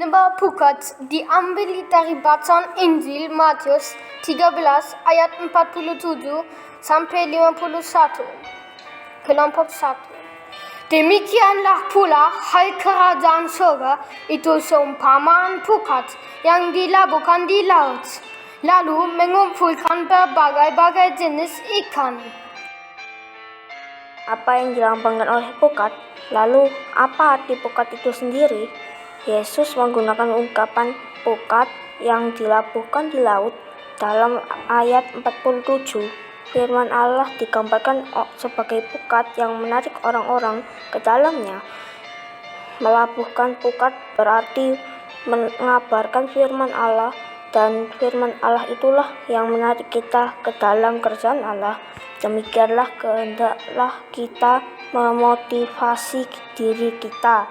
Nembak Pukat diambil dari bacaan Injil Matius 13 ayat 47 sampai 51. Kelompok 1. Demikianlah pula hal kerajaan surga itu seumpamaan pukat yang dilabuhkan di laut, lalu mengumpulkan berbagai-bagai jenis ikan. Apa yang dilambangkan oleh pukat? Lalu, apa arti pukat itu sendiri? Yesus menggunakan ungkapan pukat yang dilabuhkan di laut dalam ayat 47. Firman Allah digambarkan sebagai pukat yang menarik orang-orang ke dalamnya. Melabuhkan pukat berarti mengabarkan firman Allah, dan firman Allah itulah yang menarik kita ke dalam kerajaan Allah. Demikianlah kehendaklah kita memotivasi diri kita,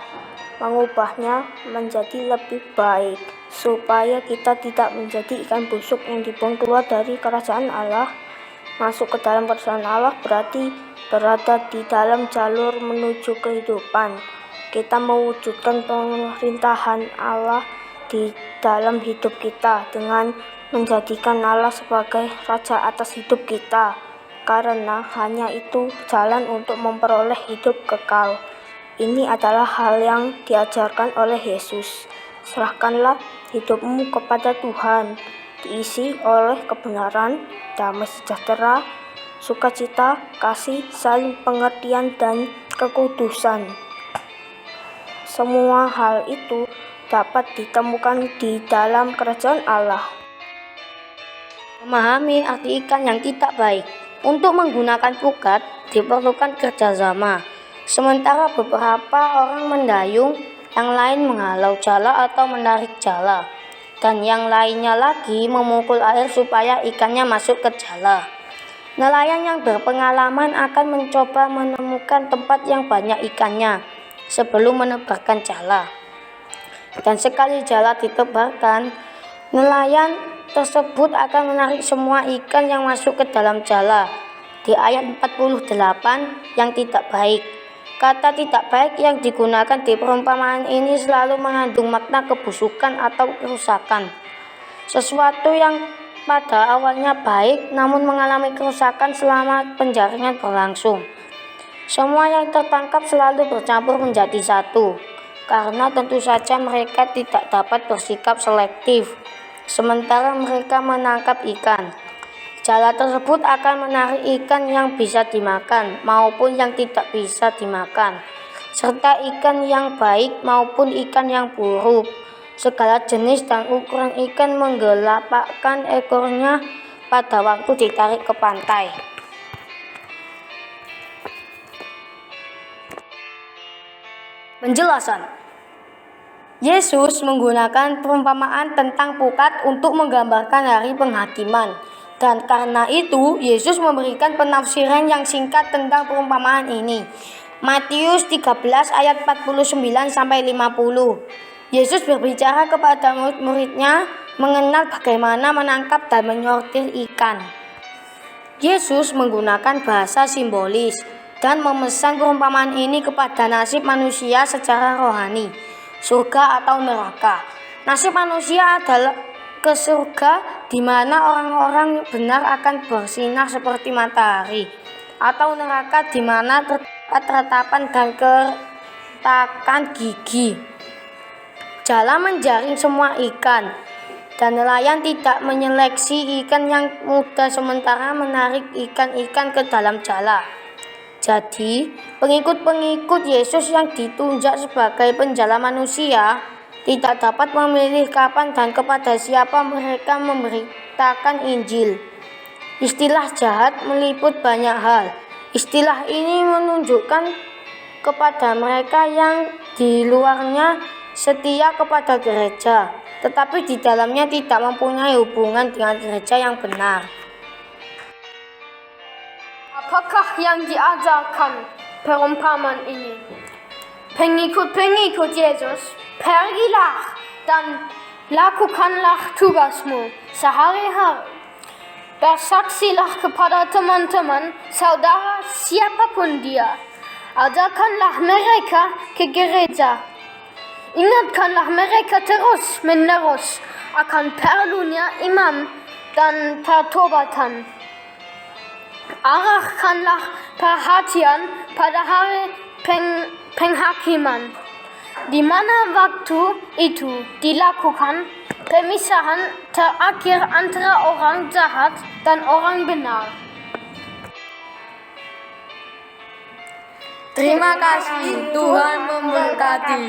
mengubahnya menjadi lebih baik, supaya kita tidak menjadi ikan busuk yang dibuang keluar dari kerajaan Allah. Masuk ke dalam kerajaan Allah berarti berada di dalam jalur menuju kehidupan. Kita mewujudkan pemerintahan Allah di dalam hidup kita dengan menjadikan Allah sebagai raja atas hidup kita, karena hanya itu jalan untuk memperoleh hidup kekal. Ini adalah hal yang diajarkan oleh Yesus. Serahkanlah hidupmu kepada Tuhan, diisi oleh kebenaran, damai sejahtera, sukacita, kasih, saling pengertian, dan kekudusan. Semua hal itu dapat ditemukan di dalam kerajaan Allah. Memahami arti ikan yang tidak baik. Untuk menggunakan pukat diperlukan kerjasama. Sementara beberapa orang mendayung, yang lain menghalau jala atau menarik jala, dan yang lainnya lagi memukul air supaya ikannya masuk ke jala. Nelayan yang berpengalaman akan mencoba menemukan tempat yang banyak ikannya sebelum menebarkan jala. Dan sekali jala ditebarkan, nelayan tersebut akan menarik semua ikan yang masuk ke dalam jala. Di ayat 48 yang tidak baik. Kata tidak baik yang digunakan di perumpamaan ini selalu mengandung makna kebusukan atau kerusakan. Sesuatu yang pada awalnya baik namun mengalami kerusakan selama penjaringan berlangsung. Semua yang tertangkap selalu bercampur menjadi satu, karena tentu saja mereka tidak dapat bersikap selektif sementara mereka menangkap ikan. Jala tersebut akan menarik ikan yang bisa dimakan maupun yang tidak bisa dimakan, serta ikan yang baik maupun ikan yang buruk. Segala jenis dan ukuran ikan menggelapakkan ekornya pada waktu ditarik ke pantai. Penjelasan. Yesus menggunakan perumpamaan tentang pukat untuk menggambarkan hari penghakiman. Dan karena itu, Yesus memberikan penafsiran yang singkat tentang perumpamaan ini. Matius 13 ayat 49 sampai 50. Yesus berbicara kepada murid-muridnya mengenal bagaimana menangkap dan menyortir ikan. Yesus menggunakan bahasa simbolis dan memesan perumpamaan ini kepada nasib manusia secara rohani, surga atau neraka. Nasib manusia adalah ke surga, di mana orang-orang benar akan bersinar seperti matahari, atau neraka di mana terdapat ratapan dan keretakan gigi. Jala menjaring semua ikan, dan nelayan tidak menyeleksi ikan yang mudah sementara menarik ikan-ikan ke dalam jala. Jadi, pengikut-pengikut Yesus yang ditunjuk sebagai penjala manusia tidak dapat memilih kapan dan kepada siapa mereka memberitakan Injil. Istilah jahat meliput banyak hal. Istilah ini menunjukkan kepada mereka yang di luarnya setia kepada gereja, tetapi di dalamnya tidak mempunyai hubungan dengan gereja yang benar. Apakah yang diajarkan perumpamaan ini? Pengikut-pengikut Yesus, pergilah dan lakukanlah tugasmu sehari-hari. Bersaksilah kepada teman-teman, saudara, siapapun dia. Ajarkanlah mereka ke gereja. Ingatkanlah mereka terus menerus akan perlunya imam dan pertobatan. Arahkanlah perhatian pada hari penghakiman, di mana waktu itu dilakukan pemisahan terakhir antara orang jahat dan orang benar. Terima kasih, Tuhan memberkati.